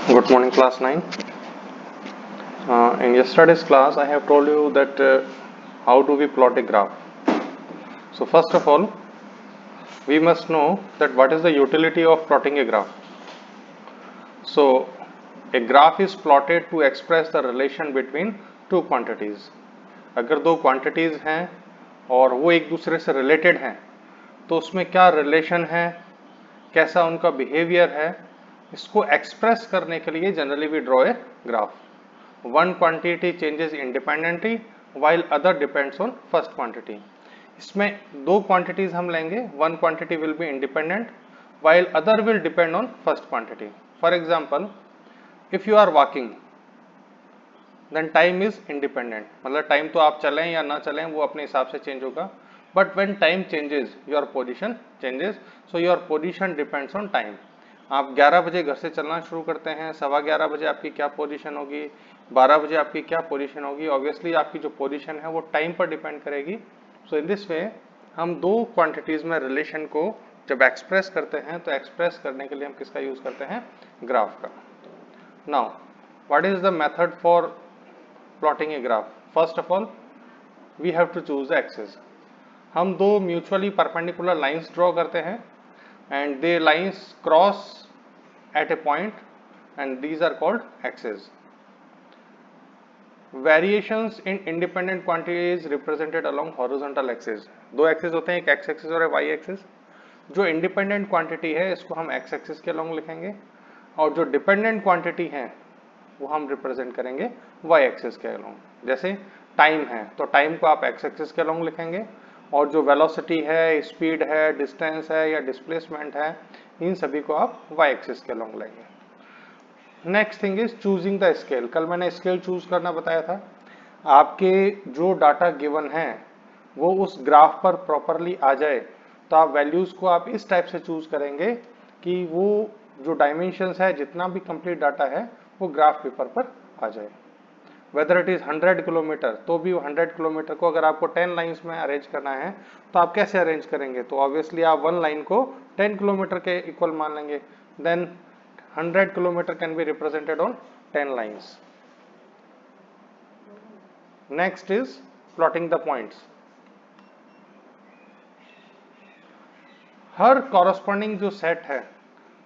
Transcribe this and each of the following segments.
Good morning, class 9. In yesterday's class, I have told you that how do we plot a graph. So first of all, we must know that what is the utility of plotting a graph. So a graph is plotted to express the relation between two quantities. अगर दो quantities हैं और वो एक दूसरे से related हैं, तो उसमें क्या relation है, कैसा उनका behavior है, इसको express करने के लिए generally we draw a graph. One quantity changes independently while other depends on first quantity. इसमें दो quantities हम लेंगे. One quantity will be independent while other will depend on first quantity. For example, if you are walking, then time is independent. मतलब time तो आप चलें या ना चलें वो अपने हिसाब से change होगा. But when time changes, your position changes. So your position depends on time. आप 11 बजे घर से चलना शुरू करते हैं, 11:15 बजे आपकी क्या पोजीशन होगी, 12 बजे आपकी क्या पोजीशन होगी. ऑब्वियसली आपकी जो पोजीशन है वो टाइम पर डिपेंड करेगी. सो इन दिस वे हम दो क्वांटिटीज में रिलेशन को जब एक्सप्रेस करते हैं तो एक्सप्रेस करने के लिए हम किसका यूज करते हैं, ग्राफ का. Now what is the method for plotting a graph. First of all we have to choose the axis. हम दो म्यूचुअली परपेंडिकुलर लाइंस ड्रॉ करते हैं and the lines cross at a point and these are called axes. Variations in independent quantity is represented along horizontal axis. दो axis होते हैं, एक x axis और y axis. जो इंडिपेंडेंट क्वांटिटी है इसको हम x एक्सिस के अलॉन्ग लिखेंगे और जो डिपेंडेंट क्वांटिटी है वो हम रिप्रेजेंट करेंगे y एक्सिस के अलॉन्ग. जैसे टाइम है तो टाइम को आप x एक्सिस के अलॉन्ग लिखेंगे और जो वेलोसिटी है, स्पीड है, डिस्टेंस है या डिस्प्लेसमेंट है, इन सभी को आप y एक्सिस के अलॉन्ग लेंगे. Next thing is choosing the scale. कल मैंने स्केल चूज करना बताया था. आपके जो डाटा गिवन है वो उस ग्राफ पर प्रॉपरली आ जाए तो आप वैल्यूज को आप इस टाइप से चूज करेंगे कि वो जो डायमेंशंस है, जितना भी कंप्लीट डाटा है वो ग्राफ पेपर पर आ जाए. वेदर इट इज 100 किलोमीटर तो भी 100 किलोमीटर को अगर आपको 10 लाइंस में अरेंज करना है तो आप कैसे अरेंज करेंगे. तो ऑब्वियसली आप वन लाइन को 10 किलोमीटर के इक्वल मान लेंगे. Then 100 kilometre can be represented on 10 lines. Next is plotting the points. हर कॉरस्पॉन्डिंग जो सेट है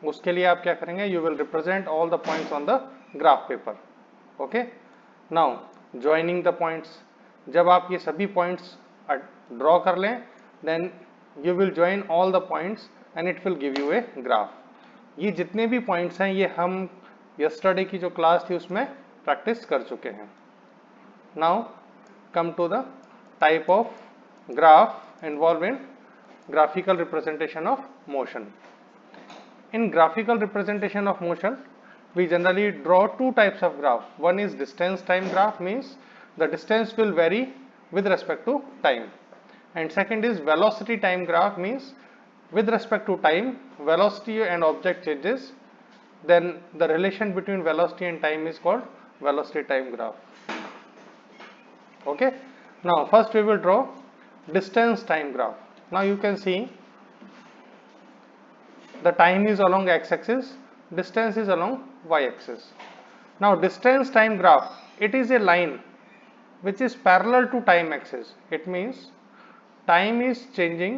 उसके लिए आप क्या करेंगे, you will represent all the points on the graph paper. Okay. Now joining the points. जब आप ये सभी पॉइंट्स ड्रॉ कर लें then you will join all the points and it will give you a graph. ये जितने भी points हैं ये हम यस्टरडे की जो क्लास थी उसमें प्रैक्टिस कर चुके हैं. Now come to the type of graph involve in graphical representation of motion. In graphical representation of motion, we generally draw two types of graph. One is distance time graph, means the distance will vary with respect to time. And second is velocity time graph, means with respect to time, velocity and object changes. Then the relation between velocity and time is called velocity time graph. Okay. Now first we will draw distance time graph. Now you can see the time is along x-axis, distance is along y-axis. Now distance time graph, it is a line which is parallel to time axis. It means time is changing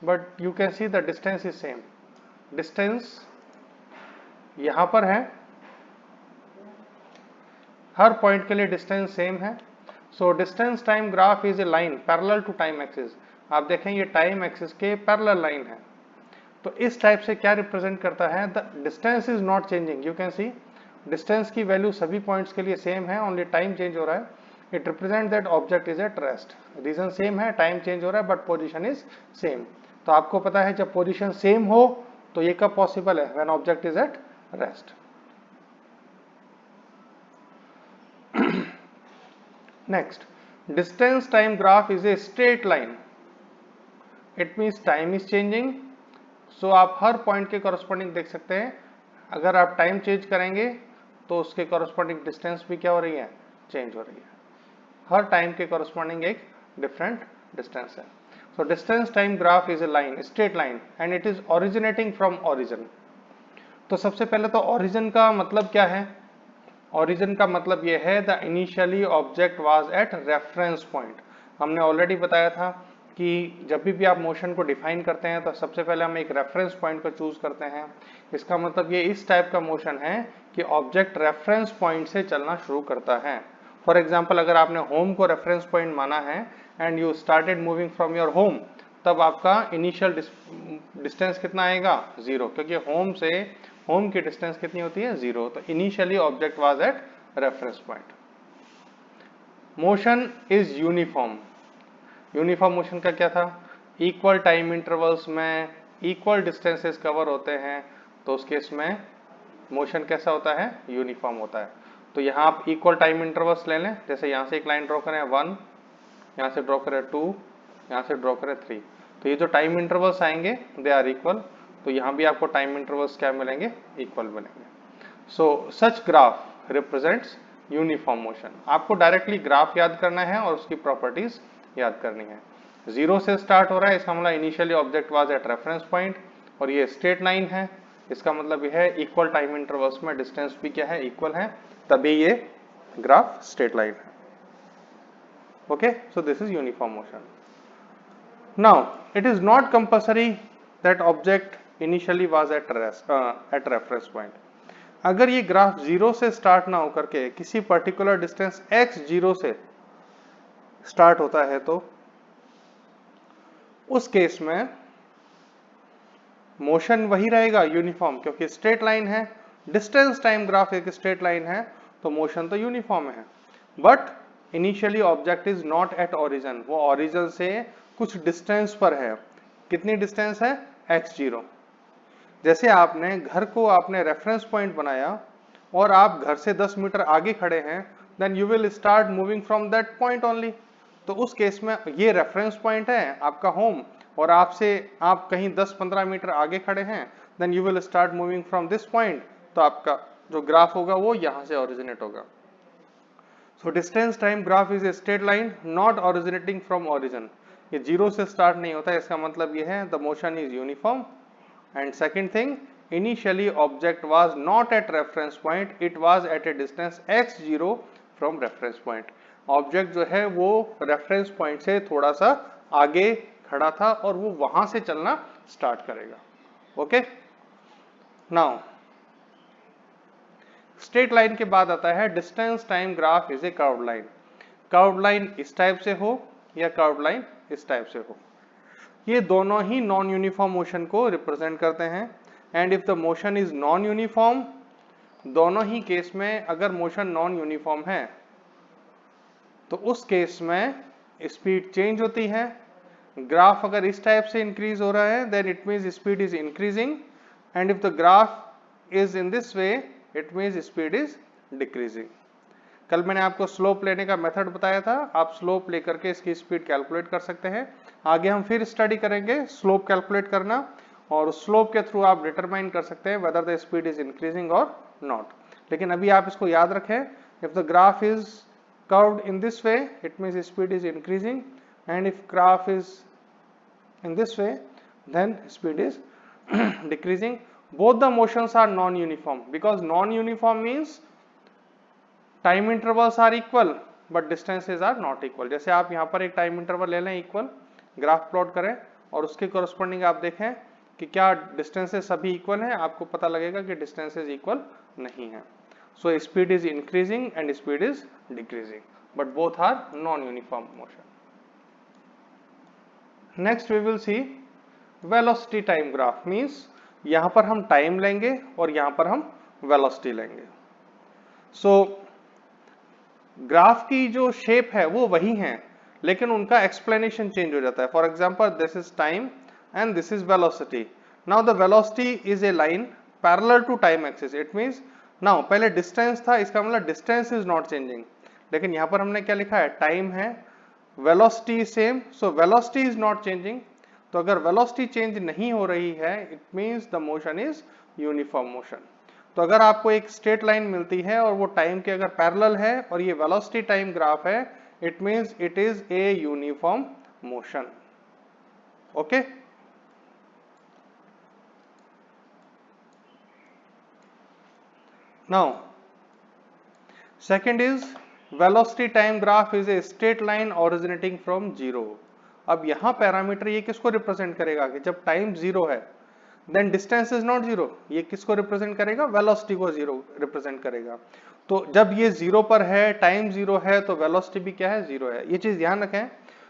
but you can see the distance is same. Distance यहाँ पर है, हर point के लिए distance same है. So distance time graph is a line parallel to time axis. आप देखें ये time axis के पैरेलल लाइन है. तो इस टाइप से क्या रिप्रेजेंट करता है, the distance is not changing. You can see distance की वैल्यू सभी पॉइंट्स के लिए सेम है, ओनली टाइम चेंज हो रहा है. It represent that object is at rest. Reason same है, टाइम चेंज हो रहा है बट पोजिशन इज सेम. तो आपको पता है जब पोजिशन सेम हो तो ये कब पॉसिबल है, when object is at rest. Next, distance time graph is a straight line. It means time is changing. So आप हर पॉइंट के कॉरस्पॉन्डिंग देख सकते हैं. अगर आप टाइम चेंज करेंगे तो उसके कॉरस्पॉन्डिंग डिस्टेंस भी क्या हो रही है, चेंज हो रही है. हर टाइम के कॉरस्पॉन्डिंग एक डिफरेंट डिस्टेंस है. So distance time graph is a line, straight line, and it is originating from origin. तो सबसे पहले तो ओरिजिन का मतलब क्या है? ओरिजिन का मतलब यह है the initially object was at reference point. हमने ऑलरेडी बताया था कि जब भी आप मोशन को डिफाइन करते हैं तो सबसे पहले हम एक रेफरेंस पॉइंट को चूज करते हैं। इसका मतलब ये इस टाइप का मोशन है कि ऑब्जेक्ट रेफरेंस पॉइंट से चलना शुरू करता है। फॉर एग्जाम्पल, अगर आपने होम को रेफरेंस पॉइंट माना है and you started moving from your home, तब आपका इनिशियल डिस्टेंस कितना आएगा? 0, क्योंकि होम की डिस्टेंस कितनी होती है? 0। तो initially object was at reference point. Motion is uniform. Uniform motion का क्या था? इक्वल टाइम इंटरवल्स में इक्वल डिस्टेंसेस कवर होते हैं, तो उस केस में मोशन कैसा होता है? यूनिफॉर्म होता है। तो यहाँ आप इक्वल टाइम इंटरवल्स ले लें, जैसे यहाँ से एक लाइन ड्रॉ करें 1, यहाँ से ड्रॉ करें 2, यहाँ से ड्रॉ करें 3, तो ये जो टाइम इंटरवल्स आएंगे दे आर इक्वल। तो यहाँ भी आपको टाइम इंटरवल्स क्या मिलेंगे? इक्वल मिलेंगे। सो सच ग्राफ रिप्रेजेंट्स यूनिफॉर्म मोशन। आपको डायरेक्टली ग्राफ याद करना है और उसकी प्रॉपर्टीज याद करनी है। 0 से स्टार्ट हो रहा है, इसका मतलब initially object was at reference point, और ये स्ट्रेट लाइन है, इसका मतलब यह है इक्वल टाइम इंटरवल्स में डिस्टेंस भी क्या है? इक्वल है, तभी ये ग्राफ स्ट्रेट लाइन है। Okay, so this is uniform motion. Now it is not compulsory that object initially was at reference point. अगर ये ग्राफ 0 से स्टार्ट ना होकर के किसी पर्टिकुलर डिस्टेंस x0 से स्टार्ट होता है, तो उस केस में मोशन वही रहेगा, यूनिफॉर्म, क्योंकि स्ट्रेट लाइन है, डिस्टेंस टाइम ग्राफ एक स्ट्रेट लाइन है, तो मोशन तो यूनिफॉर्म है। But initially object is not at origin, वो ओरिजिन से कुछ डिस्टेंस पर है। कितनी डिस्टेंस है? x0। जैसे आपने घर को आपने रेफरेंस पॉइंट बनाया और आप घर से 10 मीटर आगे खड़े हैं, then you will start moving from that point only. तो उस केस में ये रेफरेंस पॉइंट है आपका होम, और आप कहीं 10-15 मीटर आगे खड़े हैं, then you will start moving from this point. तो आपका जो ग्राफ होगा वो यहां से ओरिजिनेट होगा। सो distance time graph is a straight line not originating from origin. ये 0 से स्टार्ट नहीं होता, इसका मतलब ये है the motion is uniform. And second thing, initially object was not at reference point, it was at a distance x0 from reference point. Object जो है वो reference point से थोड़ा सा आगे खड़ा था और वो वहां से चलना start करेगा। Okay? Now, straight line के बाद आता है distance time graph is a curved line. Curved line इस टाइप से हो या curved line इस टाइप से हो, ये दोनों ही नॉन यूनिफॉर्म मोशन को रिप्रेजेंट करते हैं। And if the motion is non uniform, दोनों ही केस में अगर मोशन नॉन यूनिफॉर्म है तो उस केस में स्पीड चेंज होती है। ग्राफ अगर इस टाइप से इंक्रीज हो रहा है then it means speed is increasing, and if the graph is in this way it means speed is decreasing. कल मैंने आपको स्लोप लेने का मेथड बताया था, आप स्लोप लेकर के इसकी स्पीड कैलकुलेट कर सकते हैं। आगे हम फिर स्टडी करेंगे स्लोप कैलकुलेट करना, और स्लोप के थ्रू आप डिटरमाइन कर सकते हैं whether the speed is increasing और नॉट। लेकिन अभी आप इसको याद रखें, if the graph is curved in this way it means speed is increasing, and if graph is in this way then speed is decreasing. Both the motions are non-uniform because non-uniform means time intervals are equal but distances are not equal. जैसे आप यहाँ पर एक time interval ले लें equal, graph plot करें और उसके कोरस्पॉन्डिंग आप देखें कि क्या डिस्टेंसेस सभी इक्वल हैं, आपको पता लगेगा कि डिस्टेंसेस इक्वल नहीं है। So speed is increasing and speed is decreasing but both are non uniform motion. Next we will see velocity time graph, means यहाँ पर हम टाइम लेंगे और यहाँ पर हम वेलोसिटी लेंगे। सो ग्राफ की जो शेप है वो वही है लेकिन उनका एक्सप्लेनेशन चेंज हो जाता है। For example this is time and this is velocity. Now the velocity is a line parallel to time axis, it means now पहले डिस्टेंस था, इसका मतलब डिस्टेंस इज नॉट चेंजिंग, लेकिन यहां पर हमने क्या लिखा है? टाइम है, velocity same, so velocity is not changing. तो अगर वेलोसिटी चेंज नहीं हो रही है it means the motion is uniform motion. तो अगर आपको एक स्ट्रेट लाइन मिलती है और वो टाइम के अगर पैरेलल है और ये वेलोसिटी टाइम ग्राफ है it means it is a uniform motion. Okay, now second is velocity time graph is a straight line originating from zero. अब यहां पैरामीटर ये किसको रिप्रेजेंट करेगा कि जब टाइम जीरो है then distance is not zero, ये किसको रिप्रेजेंट करेगा, वेलोसिटी को जीरो रिप्रेजेंट करेगा। तो जब ये जीरो पर है, टाइम जीरो है, तो वेलोसिटी भी क्या है, जीरो है। ये चीज ध्यान रखें,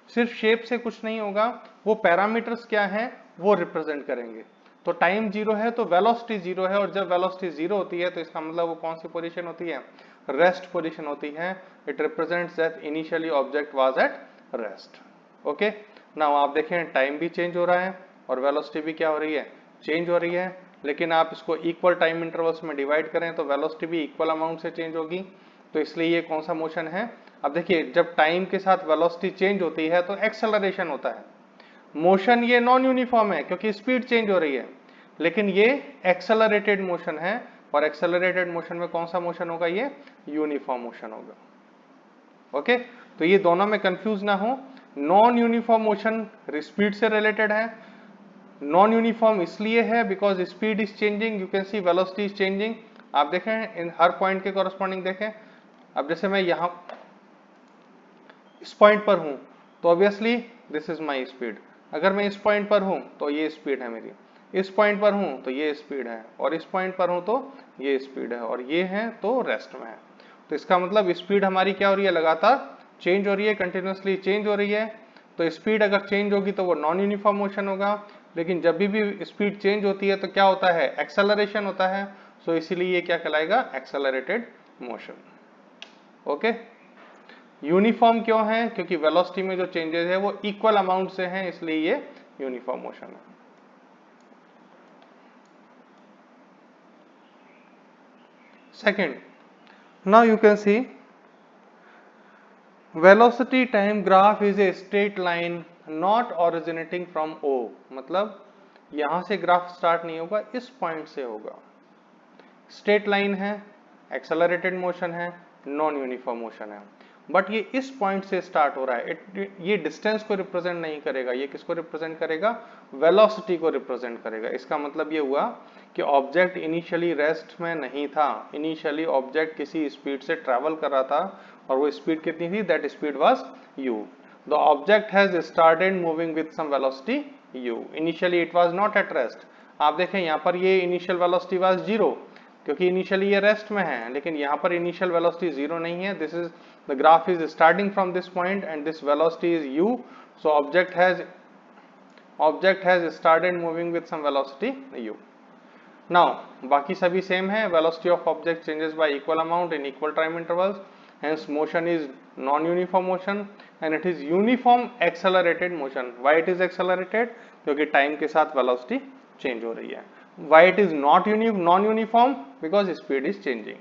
सिर्फ शेप से कुछ नहीं होगा, वो पैरामीटर्स क्या हैं वो रिप्रेजेंट करेंगे। तो टाइम जीरो है तो वेलोसिटी जीरो है, और जब वेलोसिटी जीरो होती है तो इसका मतलब वो कौन सी पोजीशन होती है, रेस्ट पोजीशन होती है। It represents that initially object was at rest. Okay, now आप देखें टाइम भी चेंज हो रहा है और वेलोसिटी भी क्या हो रही है, चेंज हो रही है। लेकिन आप इसको इक्वल टाइम इंटरवल्स में डिवाइड करें तो वेलोसिटी भी इक्वल अमाउंट से चेंज होगी। तो इसलिए ये कौन सा मोशन है, अब देखिए जब टाइम के साथ वेलोसिटी चेंज होती है तो एक्सेलरेशन होता है। मोशन ये नॉन यूनिफॉर्म है क्योंकि स्पीड चेंज हो रही है, लेकिन ये एक्सेलरेटेड मोशन है, और एक्सेलरेटेड मोशन में कौन सा मोशन होगा, ये यूनिफॉर्म मोशन होगा। ओके, तो ये दोनों में कंफ्यूज ना हो। नॉन यूनिफॉर्म मोशन स्पीड से रिलेटेड है, नॉन यूनिफॉर्म इसलिए है because speed is changing, you can see velocity is changing. आप देखें इन हर पॉइंट के कॉरेस्पॉन्डिंग देखें, अब जैसे मैं यहां इस पॉइंट पर हूं तो obviously this is my speed, अगर मैं इस पॉइंट पर हूं तो ये स्पीड है मेरी, इस पॉइंट पर हूं तो ये स्पीड है, और इस पॉइंट पर हूं तो ये स्पीड है, और ये है तो रेस्ट में है। तो इसका मतलब स्पीड हमारी क्या हो रही है, लगातार चेंज हो रही है, कंटिन्यूसली चेंज हो रही है। तो स्पीड अगर चेंज होगी तो वो नॉन यूनिफॉर्म मोशन होगा, लेकिन जब भी स्पीड चेंज होती है तो क्या होता है, एक्सेलरेशन होता है। सो इसीलिए ये क्या कहलाएगा, एक्सेलरेटेड मोशन। ओके, यूनिफॉर्म क्यों है, क्योंकि वेलोसिटी में जो चेंजेस है वो इक्वल अमाउंट से हैं, इसलिए ये यूनिफॉर्म मोशन है। Second, now you can see velocity time graph is a straight line not originating from O, मतलब यहां से ग्राफ स्टार्ट नहीं होगा, इस पॉइंट से होगा। स्ट्रेट लाइन है, एक्सेलरेटेड मोशन है, नॉन यूनिफॉर्म मोशन है, बट ये इस पॉइंट से स्टार्ट हो रहा है। ये डिस्टेंस को रिप्रेजेंट नहीं करेगा, ये किसको रिप्रेजेंट करेगा, वेलोसिटी को रिप्रेजेंट करेगा। इसका मतलब ये हुआ कि ऑब्जेक्ट इनिशियली रेस्ट में नहीं था, इनिशियली ऑब्जेक्ट किसी स्पीड से ट्रेवल कर रहा था, और वो स्पीड कितनी थी, that speed was u। The object has started moving with some velocity u, initially it was not at rest. आप देखें यहाँ पर ये इनिशियल वेलोसिटी वाज जीरो, क्योंकि इनिशियली ये रेस्ट में है, लेकिन यहाँ पर इनिशियल वेलोसिटी जीरो नहीं है। This is the graph is starting from this point and this velocity is u, so object has started moving with some velocity u। Now बाकी सभी सेम है, velocity of object changes by equal amount in equal time intervals, hence motion is non-uniform motion and it is uniform accelerated motion. Why it is accelerated, क्योंकि time के साथ velocity change हो रही है। Why it is not non-uniform, because speed is changing.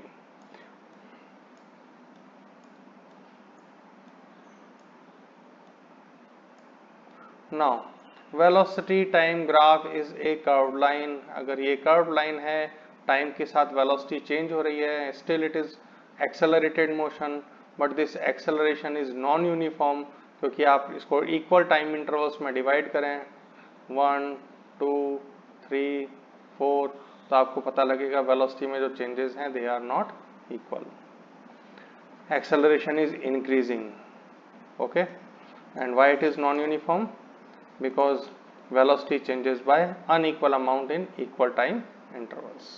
Now velocity time graph is a curved line। अगर ये curved line है, time के साथ वेलोसिटी चेंज हो रही है, still it is accelerated motion, but this acceleration is non uniform, क्योंकि आप इसको इक्वल टाइम इंटरवल्स में डिवाइड करें 1 2 3 4, तो आपको पता लगेगा वेलोसिटी में जो चेंजेस हैं they are not equal, acceleration is increasing। okay, and why it is non uniform, because velocity changes by unequal amount in equal time intervals।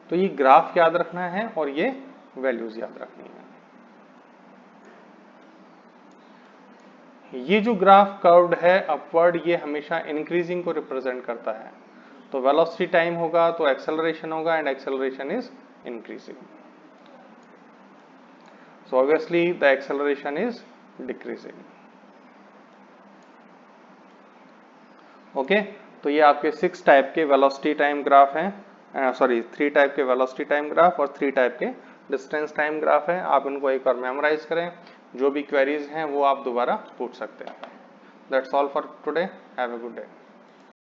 तो ये ग्राफ याद रखना है और ये वैल्यूज याद रखनी है। ये जो ग्राफ कर्व्ड है अपवर्ड, ये हमेशा इंक्रीजिंग को रिप्रेजेंट करता है। तो वेलोसिटी टाइम होगा तो एक्सेलरेशन होगा, and acceleration is increasing, so obviously the acceleration is decreasing. Okay, तो ये आपके 6 टाइप के वेलोसिटी टाइम ग्राफ हैं, सॉरी 3 टाइप के वेलोसिटी टाइम ग्राफ और 3 टाइप के डिस्टेंस टाइम ग्राफ है। आप इनको एक बार मेमोराइज करें, जो भी क्वेरीज हैं वो आप दोबारा पूछ सकते हैं। That's all for today, have a good day.